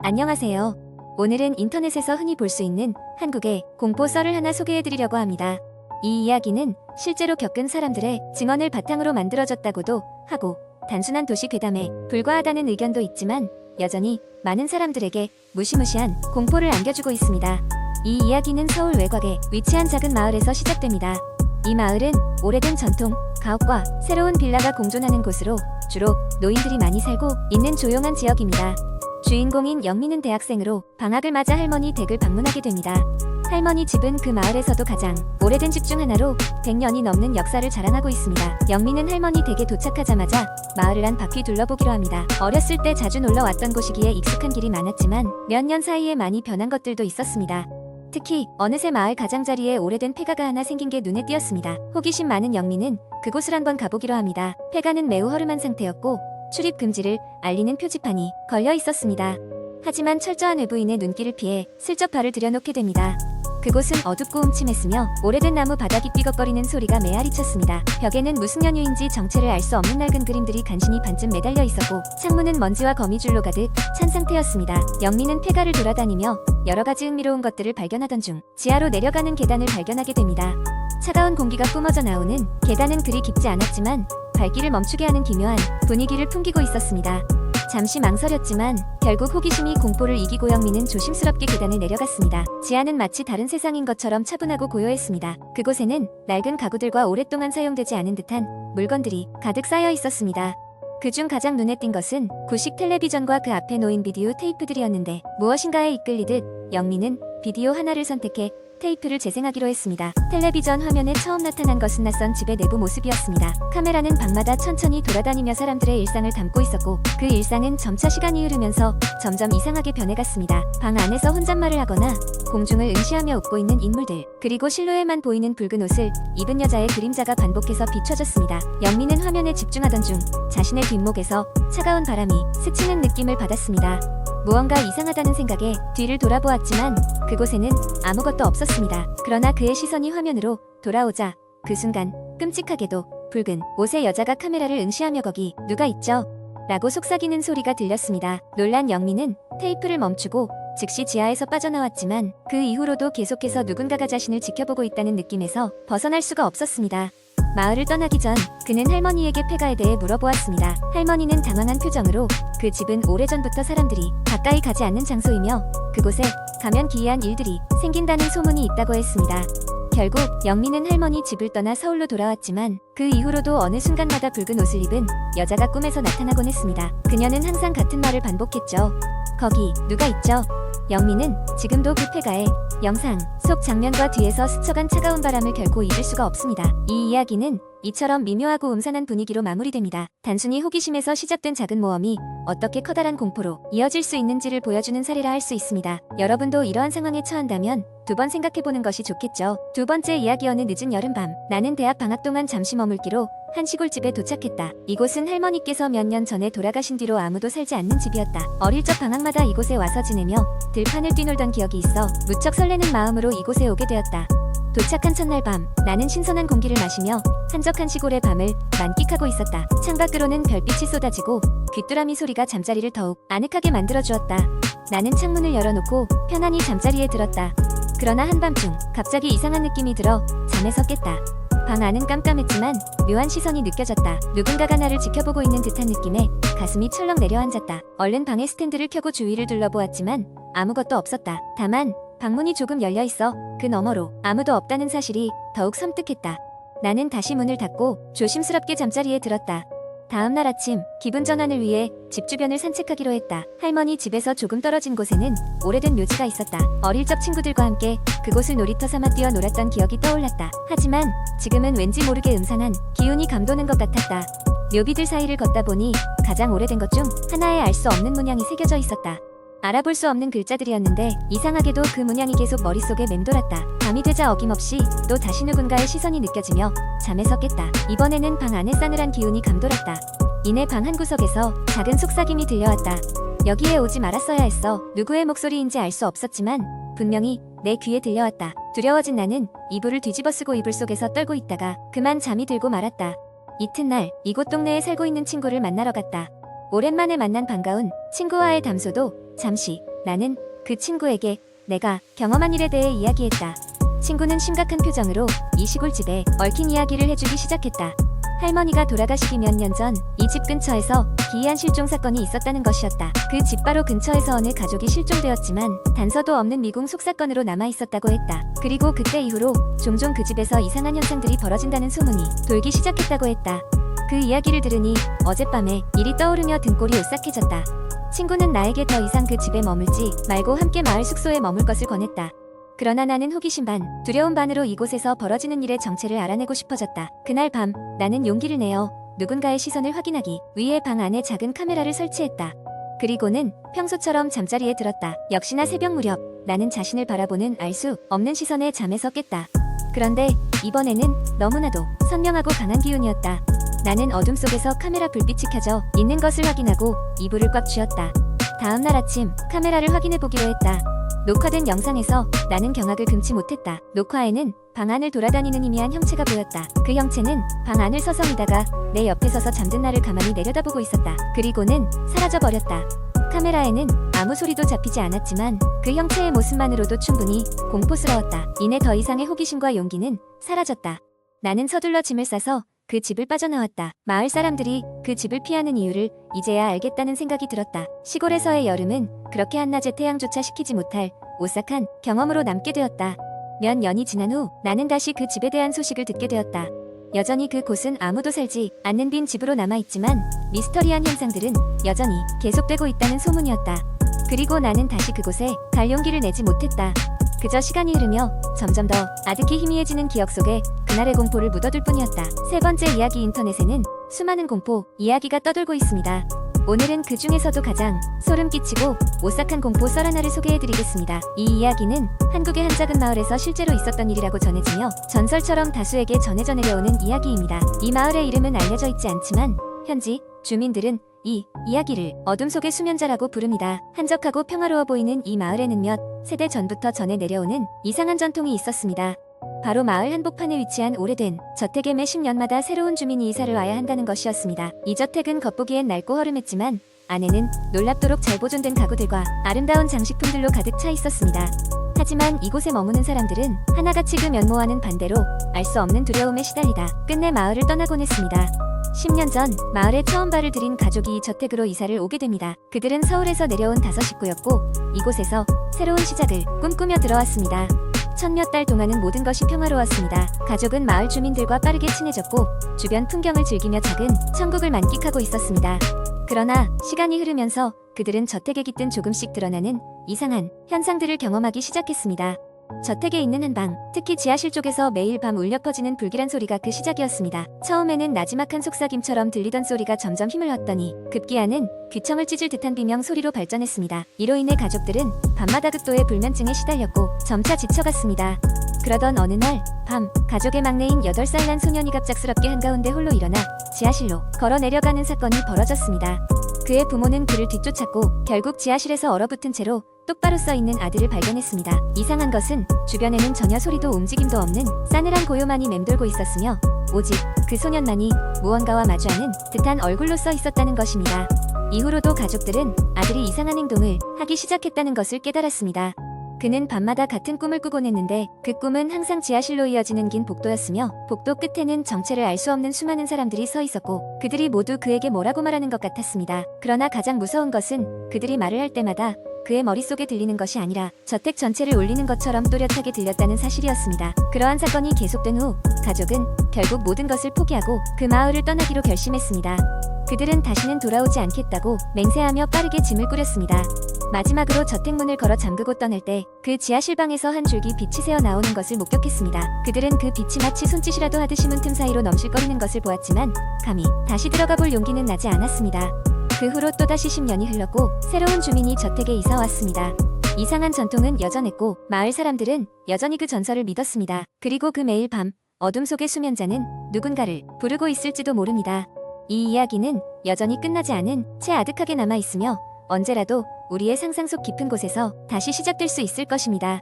안녕하세요. 오늘은 인터넷에서 흔히 볼 수 있는 한국의 공포 썰을 하나 소개해드리려고 합니다. 이 이야기는 실제로 겪은 사람들의 증언을 바탕으로 만들어졌다고도 하고 단순한 도시 괴담에 불과하다는 의견도 있지만 여전히 많은 사람들에게 무시무시한 공포를 안겨주고 있습니다. 이 이야기는 서울 외곽에 위치한 작은 마을에서 시작됩니다. 이 마을은 오래된 전통, 가옥과 새로운 빌라가 공존하는 곳으로 주로 노인들이 많이 살고 있는 조용한 지역입니다. 주인공인 영미는 대학생으로 방학을 맞아 할머니 댁을 방문하게 됩니다. 할머니 집은 그 마을에서도 가장 오래된 집 중 하나로 100년이 넘는 역사를 자랑하고 있습니다. 영미는 할머니 댁에 도착하자마자 마을을 한 바퀴 둘러보기로 합니다. 어렸을 때 자주 놀러 왔던 곳이기에 익숙한 길이 많았지만 몇 년 사이에 많이 변한 것들도 있었습니다. 특히 어느새 마을 가장자리에 오래된 폐가가 하나 생긴 게 눈에 띄었습니다. 호기심 많은 영미는 그곳을 한번 가보기로 합니다. 폐가는 매우 허름한 상태였고 출입 금지를 알리는 표지판이 걸려 있었습니다. 하지만 철저한 외부인의 눈길을 피해 슬쩍 발을 들여놓게 됩니다. 그곳은 어둡고 음침했으며 오래된 나무 바닥이 삐걱거리는 소리가 메아리 쳤습니다. 벽에는 무슨 연유인지 정체를 알 수 없는 낡은 그림들이 간신히 반쯤 매달려 있었고 창문은 먼지와 거미줄로 가득 찬 상태였습니다. 영미는 폐가를 돌아다니며 여러 가지 흥미로운 것들을 발견하던 중 지하로 내려가는 계단을 발견하게 됩니다. 차가운 공기가 뿜어져 나오는 계단은 그리 깊지 않았지만 발길을 멈추게 하는 기묘한 분위기를 풍기고 있었습니다. 잠시 망설였지만 결국 호기심이 공포를 이기고 영미는 조심스럽게 계단을 내려갔습니다. 지하는 마치 다른 세상인 것처럼 차분하고 고요했습니다. 그곳에는 낡은 가구들과 오랫동안 사용되지 않은 듯한 물건들이 가득 쌓여 있었습니다. 그중 가장 눈에 띈 것은 구식 텔레비전과 그 앞에 놓인 비디오 테이프들이었는데 무엇인가에 이끌리듯 영미는 비디오 하나를 선택해 테이프를 재생하기로 했습니다. 텔레비전 화면에 처음 나타난 것은 낯선 집의 내부 모습이었습니다. 카메라는 방마다 천천히 돌아다니며 사람들의 일상을 담고 있었고 그 일상은 점차 시간이 흐르면서 점점 이상하게 변해갔습니다. 방 안에서 혼잣말을 하거나 공중을 응시하며 웃고 있는 인물들, 그리고 실루엣만 보이는 붉은 옷을 입은 여자의 그림자가 반복해서 비춰졌습니다. 영미는 화면에 집중하던 중 자신의 뒷목에서 차가운 바람이 스치는 느낌을 받았습니다. 무언가 이상하다는 생각에 뒤를 돌아보았지만 그곳에는 아무것도 없었습니다. 그러나 그의 시선이 화면으로 돌아오자 그 순간 끔찍하게도 붉은 옷의 여자가 카메라를 응시하며 거기 누가 있죠? 라고 속삭이는 소리가 들렸습니다. 놀란 영미는 테이프를 멈추고 즉시 지하에서 빠져나왔지만 그 이후로도 계속해서 누군가가 자신을 지켜보고 있다는 느낌에서 벗어날 수가 없었습니다. 마을을 떠나기 전 그는 할머니에게 폐가에 대해 물어보았습니다. 할머니는 당황한 표정으로 그 집은 오래전부터 사람들이 가까이 가지 않는 장소이며 그곳에 가면 기이한 일들이 생긴다는 소문이 있다고 했습니다. 결국 영미는 할머니 집을 떠나 서울로 돌아왔지만 그 이후로도 어느 순간마다 붉은 옷을 입은 여자가 꿈에서 나타나곤 했습니다. 그녀는 항상 같은 말을 반복했죠. 거기 누가 있죠? 영미는 지금도 그 폐가의 영상 속 장면과 뒤에서 스쳐간 차가운 바람을 결코 잊을 수가 없습니다. 이 이야기는 이처럼 미묘하고 음산한 분위기로 마무리됩니다. 단순히 호기심에서 시작된 작은 모험이 어떻게 커다란 공포로 이어질 수 있는지를 보여주는 사례라 할 수 있습니다. 여러분도 이러한 상황에 처한다면 두 번 생각해보는 것이 좋겠죠. 두 번째 이야기. 어느 늦은 여름밤 나는 대학 방학 동안 잠시 머물기로 한 시골집에 도착했다. 이곳은 할머니께서 몇 년 전에 돌아가신 뒤로 아무도 살지 않는 집이었다. 어릴 적 방학마다 이곳에 와서 지내며 들판을 뛰놀던 기억이 있어 무척 설레는 마음으로 이곳에 오게 되었다. 도착한 첫날 밤 나는 신선한 공기를 마시며 한적한 시골의 밤을 만끽하고 있었다. 창밖으로는 별빛이 쏟아지고 귀뚜라미 소리가 잠자리를 더욱 아늑하게 만들어주었다. 나는 창문을 열어놓고 편안히 잠자리에 들었다. 그러나 한밤중 갑자기 이상한 느낌이 들어 잠에서 깼다. 방 안은 깜깜했지만 묘한 시선이 느껴졌다. 누군가가 나를 지켜보고 있는 듯한 느낌에 가슴이 철렁 내려앉았다. 얼른 방의 스탠드를 켜고 주위를 둘러보았지만 아무것도 없었다. 다만 방문이 조금 열려있어 그 너머로 아무도 없다는 사실이 더욱 섬뜩했다. 나는 다시 문을 닫고 조심스럽게 잠자리에 들었다. 다음날 아침 기분 전환을 위해 집 주변을 산책하기로 했다. 할머니 집에서 조금 떨어진 곳에는 오래된 묘지가 있었다. 어릴 적 친구들과 함께 그곳을 놀이터 삼아 뛰어놀았던 기억이 떠올랐다. 하지만 지금은 왠지 모르게 음산한 기운이 감도는 것 같았다. 묘비들 사이를 걷다 보니 가장 오래된 것 중 하나에 알 수 없는 문양이 새겨져 있었다. 알아볼 수 없는 글자들이었는데 이상하게도 그 문양이 계속 머릿속에 맴돌았다. 밤이 되자 어김없이 또 다시 누군가의 시선이 느껴지며 잠에서 깼다. 이번에는 방 안에 싸늘한 기운이 감돌았다. 이내 방 한 구석에서 작은 속삭임이 들려왔다. 여기에 오지 말았어야 했어. 누구의 목소리인지 알 수 없었지만 분명히 내 귀에 들려왔다. 두려워진 나는 이불을 뒤집어쓰고 이불 속에서 떨고 있다가 그만 잠이 들고 말았다. 이튿날 이곳 동네에 살고 있는 친구를 만나러 갔다. 오랜만에 만난 반가운 친구와의 담소도 잠시 나는 그 친구에게 내가 경험한 일에 대해 이야기했다. 친구는 심각한 표정으로 이 시골집에 얽힌 이야기를 해주기 시작했다. 할머니가 돌아가시기 몇 년 전 이 집 근처에서 기이한 실종 사건이 있었다는 것이었다. 그 집 바로 근처에서 어느 가족이 실종되었지만 단서도 없는 미궁 속사건으로 남아있었다고 했다. 그리고 그때 이후로 종종 그 집에서 이상한 현상들이 벌어진다는 소문이 돌기 시작했다고 했다. 그 이야기를 들으니 어젯밤에 일이 떠오르며 등골이 오싹해졌다. 친구는 나에게 더 이상 그 집에 머물지 말고 함께 마을 숙소에 머물 것을 권했다. 그러나 나는 호기심 반, 두려움 반으로 이곳에서 벌어지는 일의 정체를 알아내고 싶어졌다. 그날 밤 나는 용기를 내어 누군가의 시선을 확인하기 위해 방 안에 작은 카메라를 설치했다. 그리고는 평소처럼 잠자리에 들었다. 역시나 새벽 무렵 나는 자신을 바라보는 알 수 없는 시선에 잠에서 깼다. 그런데 이번에는 너무나도 선명하고 강한 기운이었다. 나는 어둠 속에서 카메라 불빛이 켜져 있는 것을 확인하고 이불을 꽉 쥐었다. 다음날 아침 카메라를 확인해보기로 했다. 녹화된 영상에서 나는 경악을 금치 못했다. 녹화에는 방 안을 돌아다니는 희미한 형체가 보였다. 그 형체는 방 안을 서성이다가 내 옆에 서서 잠든 나를 가만히 내려다보고 있었다. 그리고는 사라져버렸다. 카메라에는 아무 소리도 잡히지 않았지만 그 형체의 모습만으로도 충분히 공포스러웠다. 이내 더 이상의 호기심과 용기는 사라졌다. 나는 서둘러 짐을 싸서 그 집을 빠져나왔다. 마을 사람들이 그 집을 피하는 이유를 이제야 알겠다는 생각이 들었다. 시골에서의 여름은 그렇게 한낮에 태양조차 식히지 못할 오싹한 경험으로 남게 되었다. 몇 년이 지난 후 나는 다시 그 집에 대한 소식을 듣게 되었다. 여전히 그곳은 아무도 살지 않는 빈 집으로 남아있지만 미스터리한 현상들은 여전히 계속되고 있다는 소문이었다. 그리고 나는 다시 그곳에 갈 용기를 내지 못했다. 그저 시간이 흐르며 점점 더 아득히 희미해지는 기억 속에 그날의 공포를 묻어둘 뿐이었다. 세 번째 이야기. 인터넷에는 수많은 공포 이야기가 떠돌고 있습니다. 오늘은 그 중에서도 가장 소름 끼치고 오싹한 공포 썰 하나를 소개해드리겠습니다. 이 이야기는 한국의 한 작은 마을에서 실제로 있었던 일이라고 전해지며 전설처럼 다수에게 전해져 내려오는 이야기입니다. 이 마을의 이름은 알려져 있지 않지만 현지 주민들은 이 이야기를 어둠 속의 수면자라고 부릅니다. 한적하고 평화로워 보이는 이 마을에는 몇 세대 전부터 전해 내려오는 이상한 전통이 있었습니다. 바로 마을 한복판에 위치한 오래된 저택에 매 10년마다 새로운 주민이 이사를 와야 한다는 것이었습니다. 이 저택은 겉보기엔 낡고 허름했지만 안에는 놀랍도록 잘 보존된 가구들과 아름다운 장식품들로 가득 차 있었습니다. 하지만 이곳에 머무는 사람들은 하나같이 그 면모와는 반대로 알 수 없는 두려움에 시달리다 끝내 마을을 떠나곤 했습니다. 10년 전 마을에 처음 발을 들인 가족이 이 저택으로 이사를 오게 됩니다. 그들은 서울에서 내려온 5식구였고 이곳에서 새로운 시작을 꿈꾸며 들어왔습니다. 첫 몇 달 동안은 모든 것이 평화로웠습니다. 가족은 마을 주민들과 빠르게 친해졌고 주변 풍경을 즐기며 작은 천국을 만끽하고 있었습니다. 그러나 시간이 흐르면서 그들은 저택에 깃든 조금씩 드러나는 이상한 현상들을 경험하기 시작했습니다. 저택에 있는 한 방, 특히 지하실 쪽에서 매일 밤 울려 퍼지는 불길한 소리가 그 시작이었습니다. 처음에는 나지막한 속삭임처럼 들리던 소리가 점점 힘을 얻더니 급기야는 귀청을 찢을 듯한 비명 소리로 발전했습니다. 이로 인해 가족들은 밤마다 극도의 불면증에 시달렸고 점차 지쳐갔습니다. 그러던 어느 날 밤, 가족의 막내인 8살 난 소년이 갑작스럽게 한가운데 홀로 일어나 지하실로 걸어 내려가는 사건이 벌어졌습니다. 그의 부모는 그를 뒤쫓았고 결국 지하실에서 얼어붙은 채로 똑바로 서 있는 아들을 발견했습니다. 이상한 것은 주변에는 전혀 소리도 움직임도 없는 싸늘한 고요만이 맴돌고 있었으며 오직 그 소년만이 무언가와 마주하는 듯한 얼굴로 써 있었다는 것입니다. 이후로도 가족들은 아들이 이상한 행동을 하기 시작했다는 것을 깨달았습니다. 그는 밤마다 같은 꿈을 꾸곤 했는데 그 꿈은 항상 지하실로 이어지는 긴 복도였으며 복도 끝에는 정체를 알 수 없는 수많은 사람들이 서 있었고 그들이 모두 그에게 뭐라고 말하는 것 같았습니다. 그러나 가장 무서운 것은 그들이 말을 할 때마다 그의 머릿속에 들리는 것이 아니라 저택 전체를 울리는 것처럼 또렷하게 들렸다는 사실이었습니다. 그러한 사건이 계속된 후 가족은 결국 모든 것을 포기하고 그 마을을 떠나기로 결심했습니다. 그들은 다시는 돌아오지 않겠다고 맹세하며 빠르게 짐을 꾸렸습니다. 마지막으로 저택 문을 걸어 잠그고 떠날 때 그 지하실 방에서 한 줄기 빛이 새어 나오는 것을 목격했습니다. 그들은 그 빛이 마치 손짓이라도 하듯이 문틈 사이로 넘실거리는 것을 보았지만 감히 다시 들어가 볼 용기는 나지 않았습니다. 그 후로 또다시 10년이 흘렀고 새로운 주민이 저택에 이사 왔습니다. 이상한 전통은 여전했고 마을 사람들은 여전히 그 전설을 믿었습니다. 그리고 그 매일 밤 어둠 속의 수면자는 누군가를 부르고 있을지도 모릅니다. 이 이야기는 여전히 끝나지 않은 채 아득하게 남아 있으며 언제라도 우리의 상상 속 깊은 곳에서 다시 시작될 수 있을 것입니다.